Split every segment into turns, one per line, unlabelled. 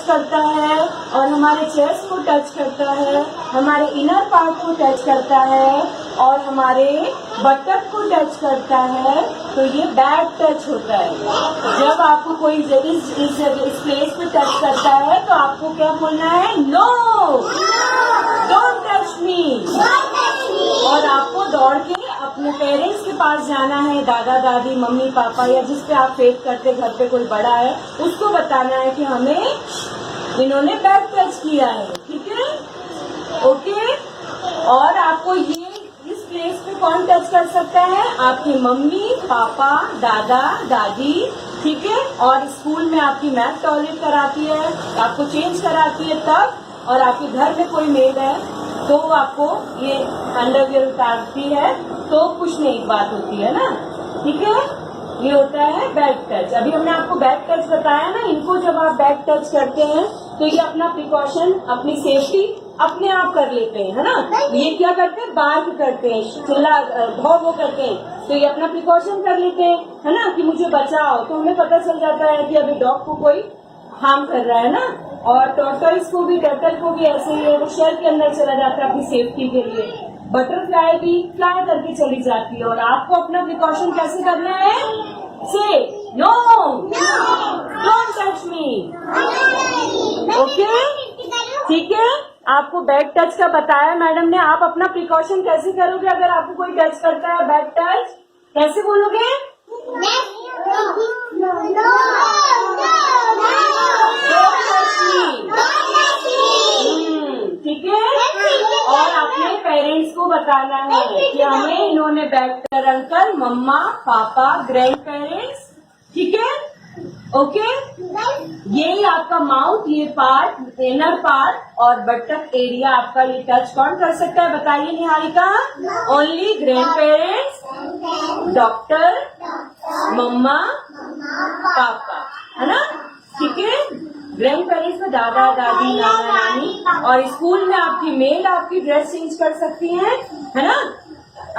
करता है और हमारे चेस्ट को टच करता है, हमारे इनर पार्ट को टच करता है और हमारे बटक को टच करता है, तो ये बैड टच होता है। जब आपको कोई इस प्लेस पे टच करता है तो आपको क्या बोलना है? No, don't touch me. और आपको दौड़ के अपने पेरेंट्स के पास जाना है, दादा दादी, मम्मी पापा या जिस पे आप फेथ करते, घर पे कोई बड़ा है, उसको बताना है कि हमें इन्होंने बैड टच किया है। ठीक है, ओके। और आपको ये इस प्लेस पे कौन टच कर सकता है? आपकी मम्मी पापा, दादा दादी। ठीक है, और स्कूल में आपकी मैथ टॉयलेट कराती है, आपको चेंज कराती है तब, और आपके घर में कोई मेड है तो आपको ये अंडरवियर उतारती है तो कुछ नहीं बात होती है ना। ठीक है, ये होता है बैड टच। अभी हमने आपको बैड टच बताया ना। इनको जब आप बैड टच करते हैं तो ये अपना प्रिकॉशन, अपनी सेफ्टी अपने आप कर लेते हैं, है ना। ये क्या करते हैं? बार्क करते हैं, चिल्ला भौ करते हैं, तो ये अपना प्रिकॉशन कर लेते हैं, है ना, कि मुझे बचाओ। तो हमें पता चल जाता है कि अभी डॉग को कोई हार्म कर रहा है ना। और टर्टल्स को भी, टर्टल को भी ऐसे ही है, वो शेल के अंदर चला जाता है अपनी सेफ्टी के लिए। बटरफ्लाई भी फ्लाई करके चली जाती है। और आपको अपना प्रिकॉशन कैसे करना है? से no, don't touch me. Okay, ठीक है। आपको बैड टच का बताया मैडम ने। आप अपना प्रिकॉशन कैसे करोगे अगर आपको कोई टच करता है बैड टच? कैसे बोलोगे? ठीक है। और अपने पेरेंट्स को बताना है कि हमें इन्होंने बैड कर, अंकल, मम्मा, पापा, ग्रैंड पेरेंट्स। ठीक है, ओके। यही आपका माउथ, ये पार्ट, इनर पार्ट और बटक एरिया आपका ये टच कौन कर सकता है? बताइए Niharika. Only grand parents, doctor, mamma, papa, है ना। ठीक है, ग्रैंड पेरेंट्स में दादा दादी, नाना नानी। और स्कूल में आपकी मेल आपकी ड्रेस चेंज कर सकती है ना।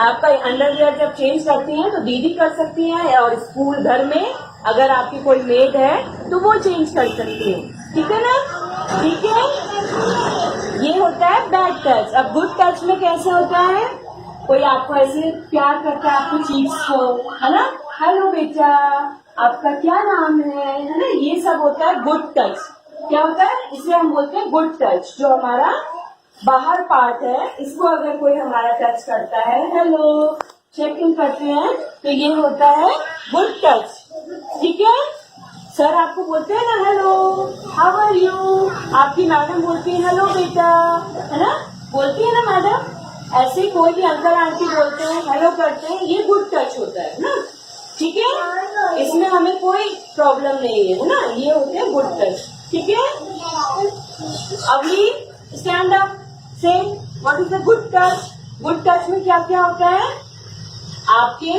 आपका अंडरवियर जब चेंज करती हैं तो दीदी कर सकती हैं, और स्कूल घर में अगर आपकी कोई मेड है तो वो चेंज कर सकती है। ठीक है ना, ठीक है। ये होता है बैड टच। अब गुड टच में कैसे होता है? कोई आपको ऐसे प्यार करता है आपको चीज को, है ना, हेलो बेटा, आपका क्या नाम है ना, ये सब होता है गुड टच। क्या होता है? इसे हम बोलते हैं गुड टच। जो हमारा बाहर पार्ट है, इसको अगर कोई हमारा टच करता है, हेलो, चेक इन करते हैं, तो ये होता है गुड टच। ठीक है, सर आपको बोलते हैं ना हेलो, हाउ आर यू, आपकी मैडम बोलती है हेलो बेटा, है ना, बोलती है ना मैडम। ऐसे कोई भी अंकल आंटी बोलते हैं, हेलो करते हैं, ये गुड टच होता है ना। ठीक है, इसमें हमें कोई प्रॉब्लम नहीं है ना। ये होते हैं गुड टच। ठीक है, अभी स्टैंड अप, से what is the good touch. Good touch में क्या क्या होता है आपके,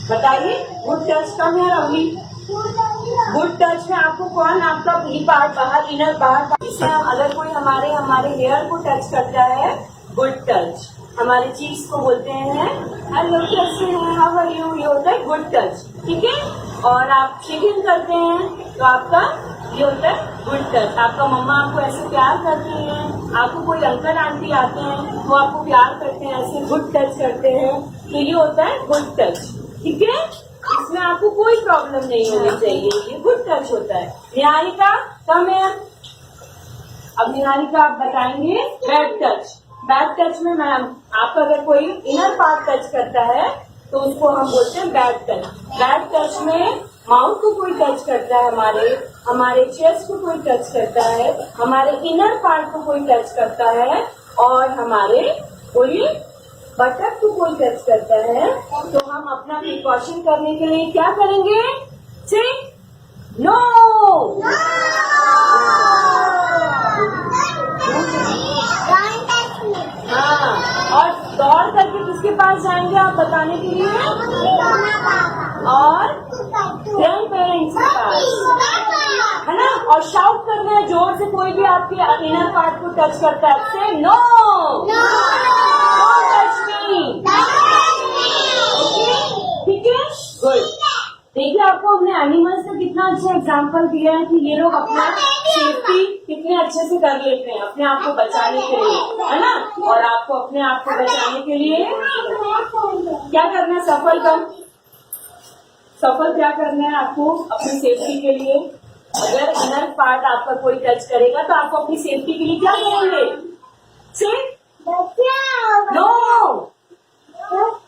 बताइए। गुड टच कम है अभी। गुड टच में आपको कौन, आपका ये पार्ट बाहर, इनर पार्ट, इससे अगर कोई हमारे हेयर को टच करता है, गुड टच। हमारे चीज को बोलते हैं हेलो कैसे हैं, हाउ आर यू, ये होता है गुड टच। ठीक है, और आप शेक इन करते हैं तो आपका ये होता है गुड टच। आपका मम्मा आपको ऐसे प्यार करती हैं, आपको कोई अंकल आंटी आते हैं वो आपको प्यार करते हैं, ऐसे गुड टच करते हैं, तो ये होता है गुड टच। ठीक है, इसमें आपको कोई प्रॉब्लम नहीं होनी चाहिए, ये गुड टच होता है। निहारिका कम है। अब निहारिका आप बताएंगे बैड टच। बैड टच में मैम आपका अगर कोई इनर पार्ट टच करता है तो उसको हम बोलते हैं बैड टच। बैड टच में माउथ को कोई टच करता है, हमारे चेस्ट को कोई टच करता है, हमारे इनर पार्ट को कोई टच करता है, और हमारे बोलिए बटक को कोई टच करता है, तो हम अपना प्रिकॉशन करने के लिए क्या करेंगे? से नो। हाँ, और दौड़ करके किसके पास जाएंगे आप बताने के लिए? और ग्रैंड पेरेंट्स के पास, है ना। और शाउट करना है जोर से, कोई भी आपके इनर पार्ट को टच करता है, से नो, डोंट टच मी। ठीक है, गुड। देखिए आपको हमने एनिमल्स का कितना अच्छा एग्जाम्पल दिया है कि ये लोग अपना सेफ्टी कितने अच्छे से कर लेते हैं अपने आप को बचाने के लिए, है ना। और आपको अपने आप को बचाने के लिए क्या करना है, सफल क्या करना है आपको अपनी सेफ्टी के लिए। अगर इनर पार्ट आपका कोई टच करेगा तो आपको अपनी सेफ्टी के लिए क्या करेंगे, से नो,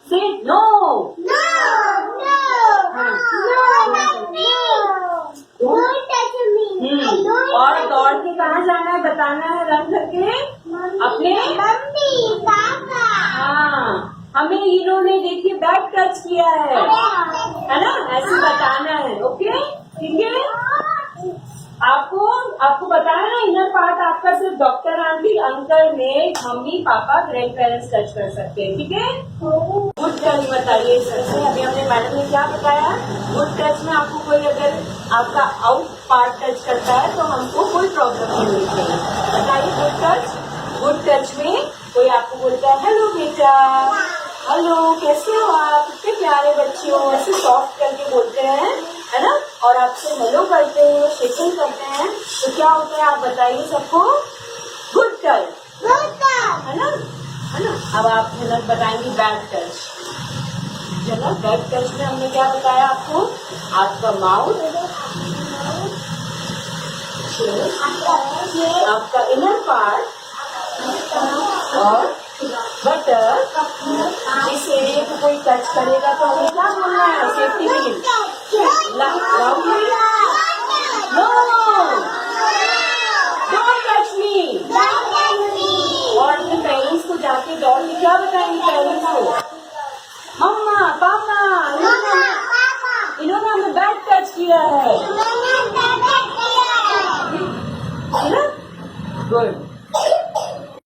से नो। और दौड़ के कहाँ जाना है बताना है, रन करके अपने
मम्मी पापा।
हाँ, हमें इन्होंने देखिए बैग टच किया है ना, ऐसे बताना है। ओके, ठीक है। आपको बताया ना, इनर पार्ट आपका सिर्फ डॉक्टर आंटी अंकल ने mummy papa grand parents touch कर सकते हैं, ठीक है। गुड टच बताइए सबसे, अभी हमने मैडम ने क्या बताया, गुड टच में आपको कोई अगर आपका आउट पार्ट टच करता है तो हमको कोई प्रॉब्लम नहीं होती है। बताइए गुड टच में कोई आपको बोलता है हेलो बेटा, हेलो कैसे हो आप, कितने प्यारे बच्चे हो, ऐसे सॉफ्ट करके बोलते हैं, है ना। और आपसे हेलो करते हैं, शेकिंग करते हैं, तो क्या होता है आप बताइए सबको, गुड टच, है ना, है ना। अब आप जनक बताएंगे बैड टच। जनक बैड टच में हमने क्या बताया आपको, आपका माउथ, आपका इनर पार्ट और बटर, जिसे कोई टच करेगा तो हमें क्या बोलना है सेफ्टी के लिए, नो डोंट टच मी। और अपने पेरेंट्स को जाके दौड़ के क्या बताएंगे पेरेंट्स को, मम्मा पापा इन्होंने हमें बैड टच किया है ना। गुड।